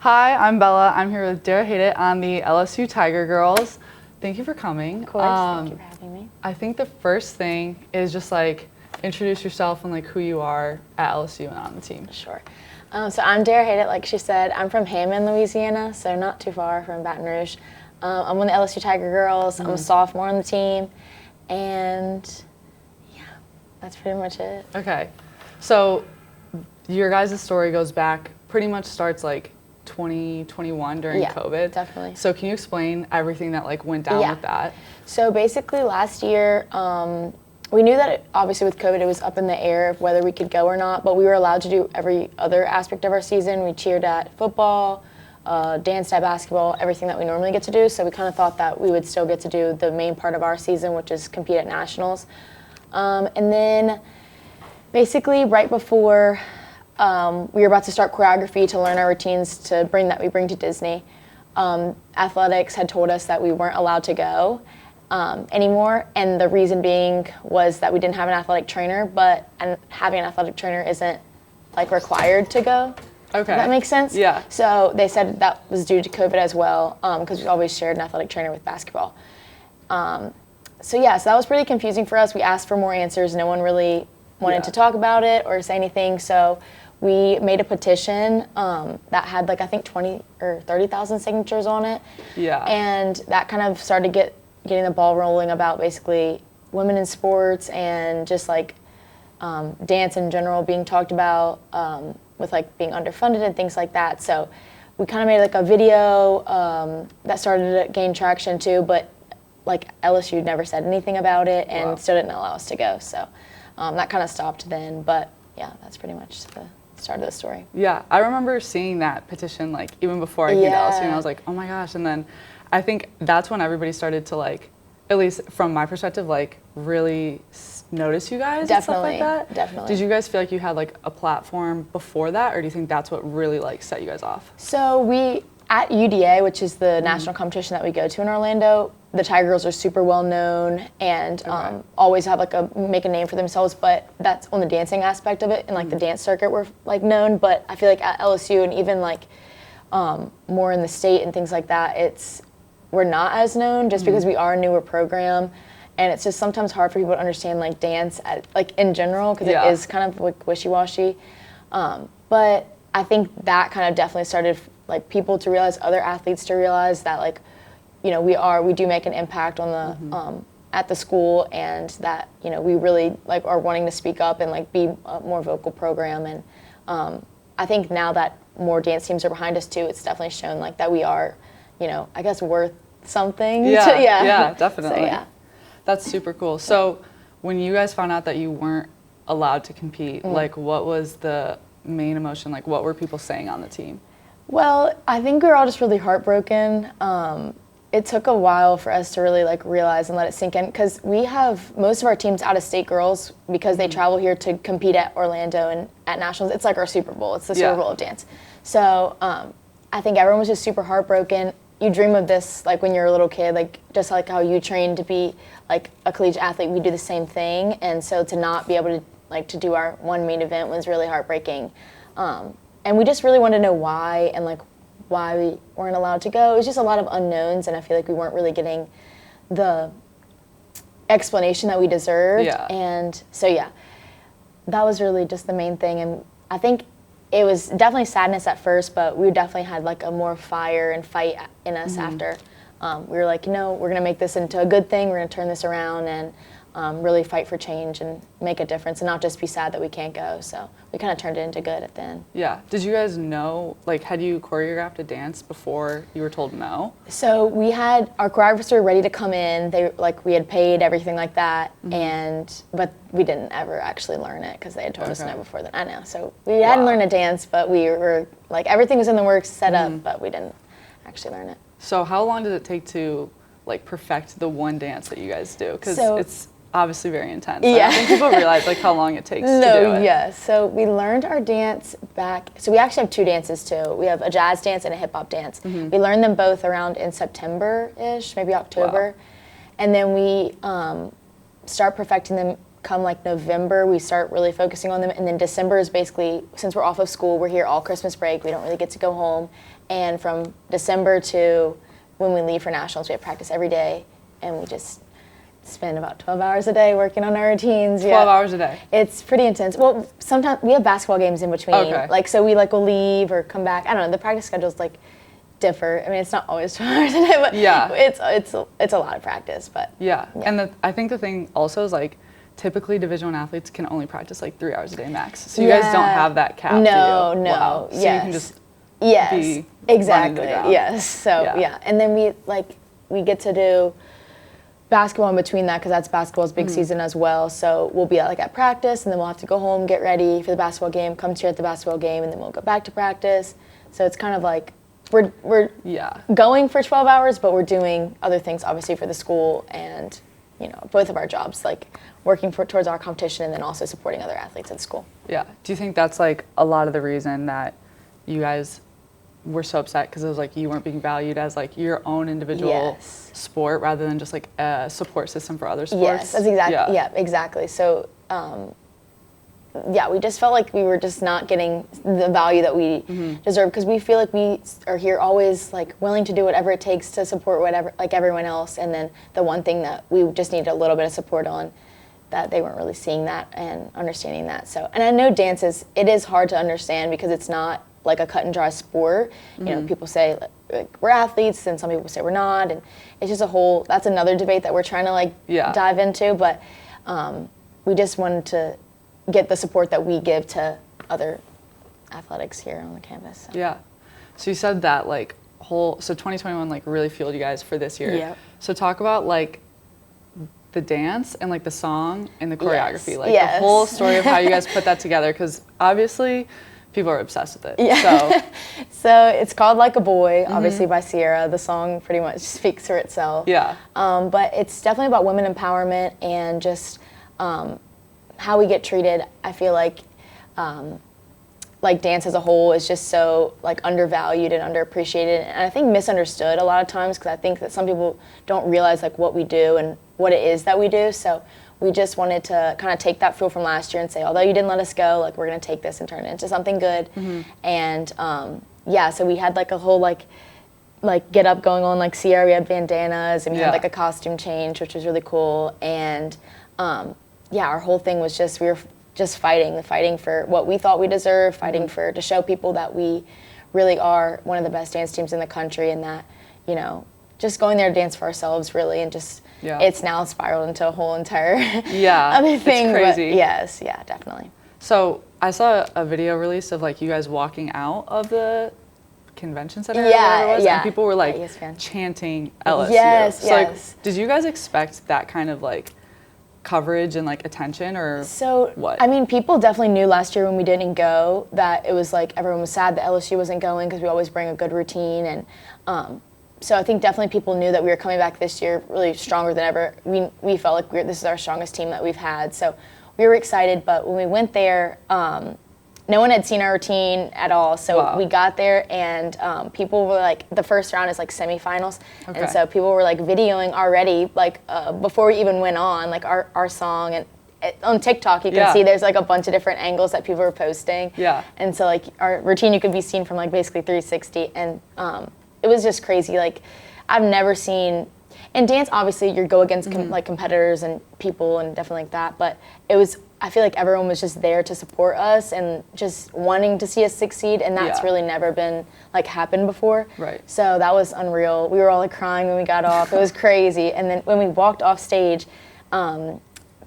Hi, I'm Bella. I'm here with Darah Haidet on the LSU Tiger Girls. Thank you for coming. Of course, thank you for having me. I think the first thing is just like introduce yourself and like who you are at LSU and on the team. Sure. So I'm Darah Haidet, like she said. I'm from Hammond, Louisiana, so not too far from Baton Rouge. I'm on the LSU Tiger Girls. I'm a sophomore on the team, and yeah, that's pretty much it. Okay, so your guys' story goes back, pretty much starts like 2021 during COVID. Definitely. So can you explain everything that like went down with that? So basically last year, we knew that obviously with COVID it was up in the air of whether we could go or not, but we were allowed to do every other aspect of our season. We cheered at football, danced at basketball, everything that we normally get to do. So we kind of thought that we would still get to do the main part of our season, which is compete at nationals. And then basically right before we were about to start choreography to learn our routines to bring to Disney, athletics had told us that we weren't allowed to go anymore, and the reason being was that we didn't have an athletic trainer, and having an athletic trainer isn't like required to go. Okay. Does that make sense? Yeah. So they said that was due to COVID as well, because we always shared an athletic trainer with basketball. So that was pretty confusing for us. We asked for more answers. No one really wanted to talk about it or say anything. So we made a petition that had like I think 20 or 30,000 signatures on it. Yeah. And that kind of started getting the ball rolling about basically women in sports and just like dance in general being talked about with like being underfunded and things like that. So we kind of made like a video that started to gain traction too, but like LSU never said anything about it and still didn't allow us to go. So that kind of stopped then, but yeah, that's pretty much the start of the story. Yeah, I remember seeing that petition like even before I came to LSU, and I was like, oh my gosh. And then I think that's when everybody started to like, at least from my perspective, like really notice you guys and stuff like that. Definitely. Did you guys feel like you had like a platform before that, or do you think that's what really like set you guys off? So we, at UDA, which is the national competition that we go to in Orlando, the Tiger Girls are super well known and always have like make a name for themselves, but that's on the dancing aspect of it, and like the dance circuit we're like known, but I feel like at LSU and even like more in the state and things like that, we're not as known just because we are a newer program, and it's just sometimes hard for people to understand like dance like in general because it is kind of like wishy-washy. But I think that kind of definitely started like people to realize, other athletes to realize that like, you know, we do make an impact on the at the school, and that, you know, we really like are wanting to speak up and like be a more vocal program. And I think now that more dance teams are behind us too, it's definitely shown like that we are, you know, I guess worth something. Yeah, definitely. So, yeah. That's super cool. So when you guys found out that you weren't allowed to compete, like what was the main emotion? Like what were people saying on the team? Well, I think we were all just really heartbroken. It took a while for us to really like realize and let it sink in, because we have most of our teams out-of-state girls because they travel here to compete at Orlando and at nationals. It's like our Super Bowl. It's the Super Bowl of dance. So I think everyone was just super heartbroken. You dream of this like when you're a little kid, like just like how you train to be like a collegiate athlete. We do the same thing, and so to not be able to like to do our one main event was really heartbreaking. And we just really wanted to know why, and like why we weren't allowed to go. It was just a lot of unknowns, and I feel like we weren't really getting the explanation that we deserved. And so that was really just the main thing. And I think it was definitely sadness at first, but we definitely had like a more fire and fight in us after. We were like, you know, we're gonna make this into a good thing. We're gonna turn this around and really fight for change and make a difference, and not just be sad that we can't go. So we kind of turned it into good at the end. Yeah. Did you guys know, like, had you choreographed a dance before you were told no? So we had our choreographers were ready to come in. We had paid everything like that, but we didn't ever actually learn it because they had told us no before that. I know. So we hadn't learned a dance, but we were like, everything was in the works, set up, but we didn't actually learn it. So how long did it take to like perfect the one dance that you guys do? Because it's obviously very intense. I don't think people realize like how long it takes to do it. Yeah. So we learned our dance back. So we actually have two dances too. We have a jazz dance and a hip hop dance. We learned them both around in September-ish, maybe October. And then we start perfecting them come like November, we start really focusing on them. And then December is basically, since we're off of school, we're here all Christmas break. We don't really get to go home. And from December to when we leave for nationals, we have practice every day. And we just spend about 12 hours a day working on our routines. 12 hours a day? It's pretty intense. Well, sometimes we have basketball games in between. Okay. Like, so we like will leave or come back. I don't know, the practice schedule's like differ. I mean, it's not always 12 hours a day, but it's a lot of practice. But yeah. And I think the thing also is like, typically Division I athletes can only practice like 3 hours a day max. So you guys don't have that cap. No. Wow. So you can just be exactly. Yes. So yeah. And then we get to do basketball in between that because that's basketball's big season as well. So we'll be at practice and then we'll have to go home, get ready for the basketball game, come cheer at the basketball game, and then we'll go back to practice. So it's kind of like we're going for 12 hours, but we're doing other things obviously for the school and both of our jobs, like working towards our competition and then also supporting other athletes at school. Yeah. Do you think that's like a lot of the reason that you guys were so upset because it was like you weren't being valued as like your own individual sport rather than just like a support system for other sports? Yes, that's exactly. Yeah, exactly. So, we just felt like we were just not getting the value that we deserve because we feel like we are here always like willing to do whatever it takes to support whatever like everyone else, and then the one thing that we just needed a little bit of support on, that they weren't really seeing that and understanding that. So, and I know dance it is hard to understand because it's not like a cut and dry sport. You know, people say like we're athletes and some people say we're not, and it's just that's another debate that we're trying to dive into, but we just wanted to get the support that we give to other athletics here on the campus. So. Yeah. So you said that so 2021 like really fueled you guys for this year. Yeah. So talk about like the dance and like the song and the choreography, the whole story of how you guys put that together, because obviously people are obsessed with it. Yeah. So it's called Like a Boy, obviously by Sierra. The song pretty much speaks for itself. Yeah. But it's definitely about women empowerment and just how we get treated. I feel like dance as a whole is just so undervalued and underappreciated, and I think misunderstood a lot of times, because I think that some people don't realize what we do and what it is that we do. So we just wanted to kind of take that fuel from last year and say, although you didn't let us go, we're going to take this and turn it into something good. And so we had a whole get up going on, like Sierra, we had bandanas, and we had a costume change, which was really cool. And our whole thing was just, we were just fighting for what we thought we deserved, fighting to show people that we really are one of the best dance teams in the country, and that, just going there to dance for ourselves really, and just, it's now spiraled into a whole entire other thing. It's crazy. But yes, definitely. So I saw a video release of you guys walking out of the convention center, and people were chanting LSU. Yes. Did you guys expect that kind of coverage and attention, or what? I mean, people definitely knew last year when we didn't go that it was everyone was sad that LSU wasn't going, because we always bring a good routine, and so I think definitely people knew that we were coming back this year really stronger than ever. We felt like this is our strongest team that we've had, so we were excited. But when we went there, no one had seen our routine at all. So we got there, and people were the first round is semifinals, and so people were videoing already before we even went on our song, and on TikTok you can see there's a bunch of different angles that people were posting. Yeah. And so our routine, you could be seen from basically 360, and it was just crazy. I've never seen. In dance, obviously, you go against competitors and people and definitely that, but I feel like everyone was just there to support us and just wanting to see us succeed, and that's really never been happened before. Right. So that was unreal. We were all crying when we got off. It was crazy. And then when we walked off stage,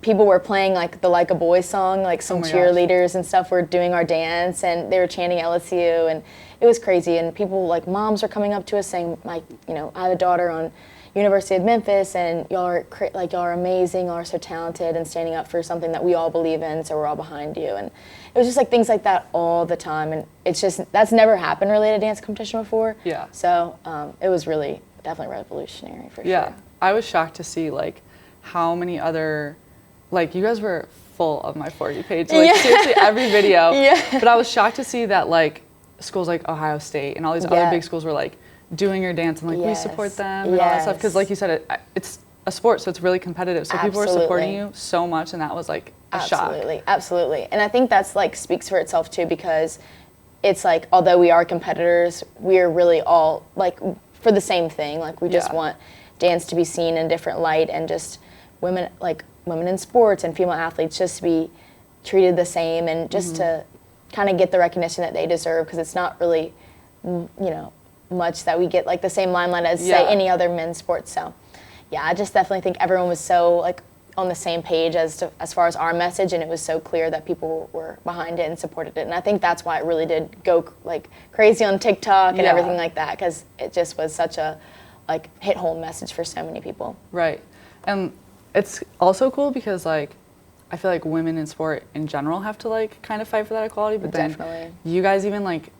people were playing the Like a Boy song, some cheerleaders and stuff were doing our dance, and they were chanting LSU, and it was crazy. And people moms were coming up to us saying I have a daughter on University of Memphis, and y'all are amazing, y'all are so talented, and standing up for something that we all believe in, so we're all behind you. And it was just things like that all the time, and it's just, that's never happened really at a dance competition before. Yeah. So it was really definitely revolutionary for sure. Yeah, I was shocked to see how many other, you guys were full of my For You page, seriously every video. But I was shocked to see that schools like Ohio State and all these other big schools were doing your dance, and we support them and all that stuff, because you said, it's a sport, so it's really competitive. So people were supporting you so much, and that was like a shock. Absolutely. And I think that's like speaks for itself too, because it's like, although we are competitors, we're really all like for the same thing. Like we just want dance to be seen in a different light, and just women in sports and female athletes just to be treated the same, and just to kind of get the recognition that they deserve, because it's not really, much that we get like the same limelight as say any other men's sport. So yeah, I just definitely think everyone was so like on the same page as far as our message, and it was so clear that people were behind it and supported it. And I think that's why it really did go like crazy on TikTok and everything like that, because it just was such a like hit home message for so many people. Right. And it's also cool because like I feel like women in sport in general have to like kind of fight for that equality, but then you guys even like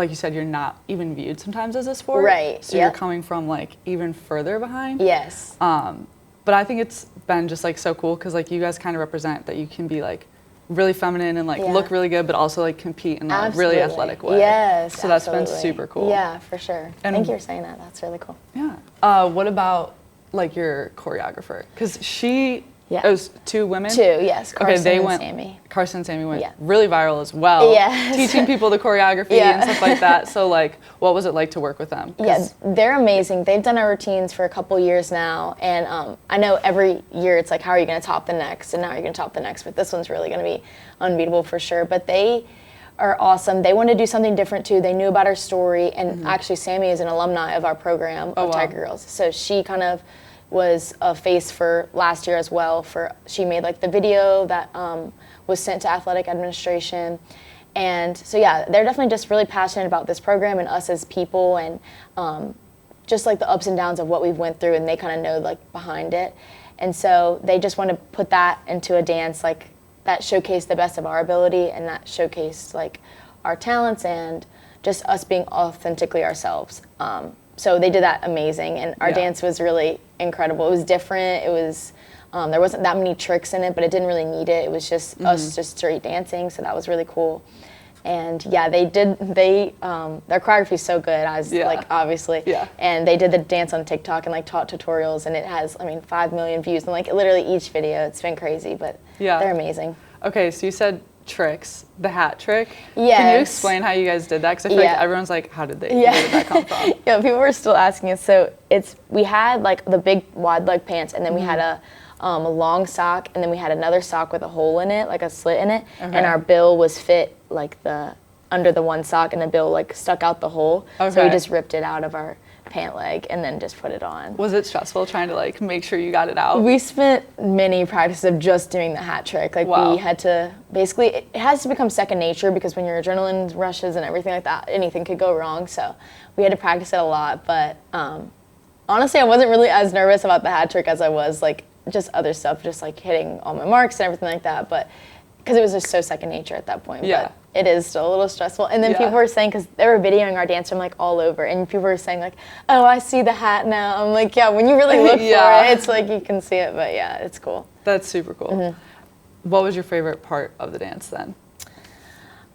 you said, you're not even viewed sometimes as a sport. Right. So you're coming from like even further behind. Yes. But I think it's been just like so cool because like you guys kind of represent that you can be like really feminine and like look really good, but also like compete in a really athletic way. Yes. So that's been super cool. Yeah, for sure. And thank you for saying that. That's really cool. Yeah. What about like your choreographer? Because it was 2 women? 2, yes. Carson and Sammy. Carson and Sammy went really viral as well. Yes. Teaching people the choreography and stuff like that. So like, what was it like to work with them? Yeah, they're amazing. They've done our routines for a couple years now. And I know every year it's like, how are you going to top the next? And now you're going to top the next. But this one's really going to be unbeatable for sure. But they are awesome. They wanted to do something different too. They knew about our story. And actually, Sammy is an alumni of our program of Tiger Girls. So she kind of was a face for last year as well. She made like the video that was sent to athletic administration, and so yeah, they're definitely just really passionate about this program and us as people, and just like the ups and downs of what we've went through, and they kind of know like behind it, and so they just want to put that into a dance like that showcased the best of our ability, and that showcased like our talents and just us being authentically ourselves. So they did that amazing, and our dance was really incredible. It was different. It was there wasn't that many tricks in it, but it didn't really need it. It was just us just straight dancing, so that was really cool. And yeah, their choreography is so good, like obviously. Yeah. And they did the dance on TikTok and like taught tutorials, and it has 5 million views, and like literally each video. It's been crazy, but they're amazing. Okay, so you said tricks, the hat trick. Yes. Can you explain how you guys did that? Because I feel like everyone's like, how did where did that come from? Yeah, people were still asking us. So we had like the big wide leg pants, and then we had a long sock, and then we had another sock with a hole in it, like a slit in it, and our bill was fit like under the one sock, and the bill like stuck out the hole. So we just ripped it out of our pant leg and then just put it on. Was it stressful trying to like make sure you got it out? We spent many practices of just doing the hat trick. Like we had to basically, it has to become second nature, because when your adrenaline rushes and everything like that, anything could go wrong. So we had to practice it a lot. But honestly, I wasn't really as nervous about the hat trick as I was like just other stuff, just like hitting all my marks and everything like that. But because it was just so second nature at that point. Yeah. But it is still a little stressful. And then people were saying, because they were videoing our dance from like all over, and people were saying like, oh, I see the hat now. I'm like, yeah, when you really look for it, it's like you can see it, but yeah, it's cool. That's super cool. What was your favorite part of the dance then?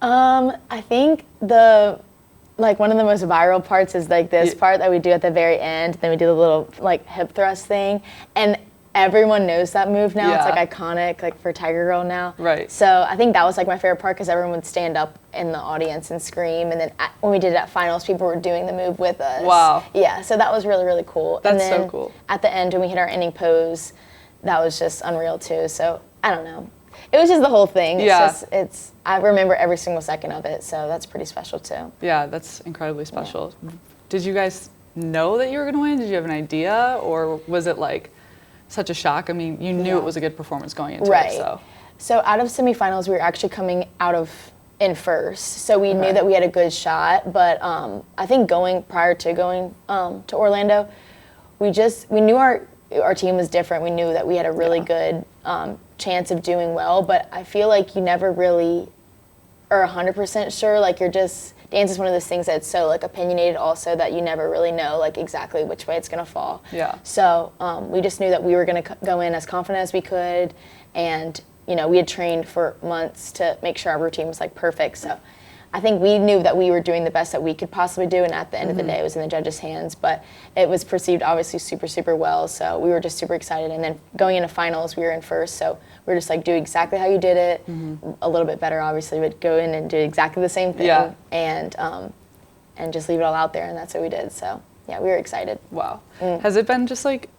I think one of the most viral parts is like this part that we do at the very end. Then we do the little like hip thrust thing, and everyone knows that move now. It's like iconic, like for Tiger Girl now. Right. So I think that was like my favorite part, because everyone would stand up in the audience and scream. And then when we did it at finals, people were doing the move with us. Wow. Yeah. So that was really, really cool. That's and then so cool. At the end, when we hit our ending pose, that was just unreal too. So I don't know. It was just the whole thing. It's I remember every single second of it. So that's pretty special too. Yeah, that's incredibly special. Yeah. Did you guys know that you were going to win? Did you have an idea, or was it like such a shock? I mean, you knew it was a good performance going into it, So out of semifinals, we were actually coming out in first. So we knew that we had a good shot, but I think prior to going to Orlando, we knew our team was different. We knew that we had a really good chance of doing well, but I feel like you never really are 100% sure. Like dance is one of those things that's so like opinionated also, that you never really know like exactly which way it's gonna fall. Yeah. So we just knew that we were gonna go in as confident as we could, and we had trained for months to make sure our routine was like perfect. So I think we knew that we were doing the best that we could possibly do, and at the end of the day, it was in the judges' hands. But it was perceived obviously super, super well, so we were just super excited. And then going into finals, we were in first, so we were just like, do exactly how you did it, a little bit better, obviously, but go in and do exactly the same thing, and just leave it all out there, and that's what we did. So yeah, we were excited. Wow. Has it been just like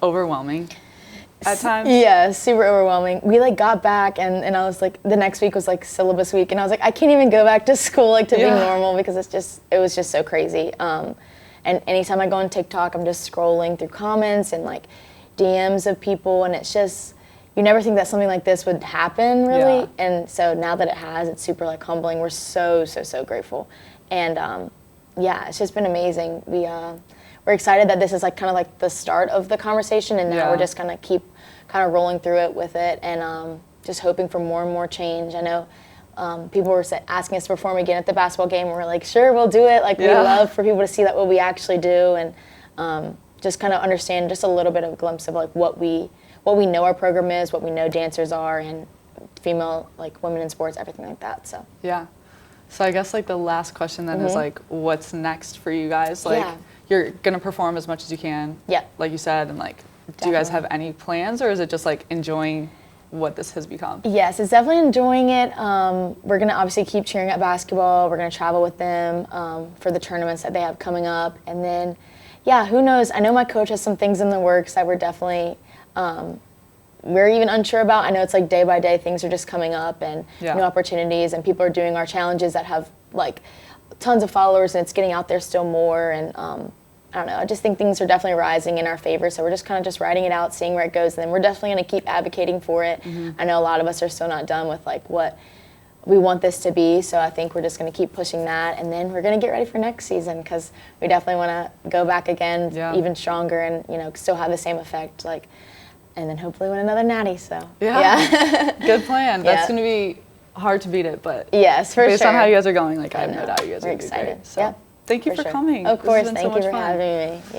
overwhelming at times? Yeah, super overwhelming. We like got back and I was like, the next week was like syllabus week, and I was like, I can't even go back to school like to be normal because it was just so crazy. And anytime I go on TikTok, I'm just scrolling through comments and like DMs of people, and it's just, you never think that something like this would happen really. Yeah. And so now that it has, it's super like humbling. We're so grateful. And yeah, it's just been amazing. We're excited that this is like kind of like the start of the conversation, and now we're just gonna keep kind of rolling through it with it, and just hoping for more and more change. I know people were asking us to perform again at the basketball game, and we're like, sure, we'll do it. Like we love for people to see that what we actually do, and just kind of understand just a little bit of a glimpse of like what we know our program is, what we know dancers are, and female, like women in sports, everything like that. So yeah. So I guess like the last question then is like, what's next for you guys? Like you're gonna perform as much as you can, like you said, and like, do you guys have any plans, or is it just like enjoying what this has become? Yes, it's definitely enjoying it. We're gonna obviously keep cheering at basketball. We're gonna travel with them for the tournaments that they have coming up, and then, yeah, who knows? I know my coach has some things in the works that we're definitely we're even unsure about. I know it's like day by day, things are just coming up, and new opportunities, and people are doing our challenges that have like tons of followers, and it's getting out there still more, and I don't know, I just think things are definitely rising in our favor, so we're just kind of just writing it out, seeing where it goes, and then we're definitely going to keep advocating for it. I know a lot of us are still not done with like what we want this to be, so I think we're just going to keep pushing that, and then we're going to get ready for next season, because we definitely want to go back again even stronger, and you know, still have the same effect, like, and then hopefully win another natty. So good plan. That's going to be hard to beat it, but yes, for based on how you guys are going, like I have no doubt you guys are excited. Great. So thank you for coming. Of course, thank you for having me.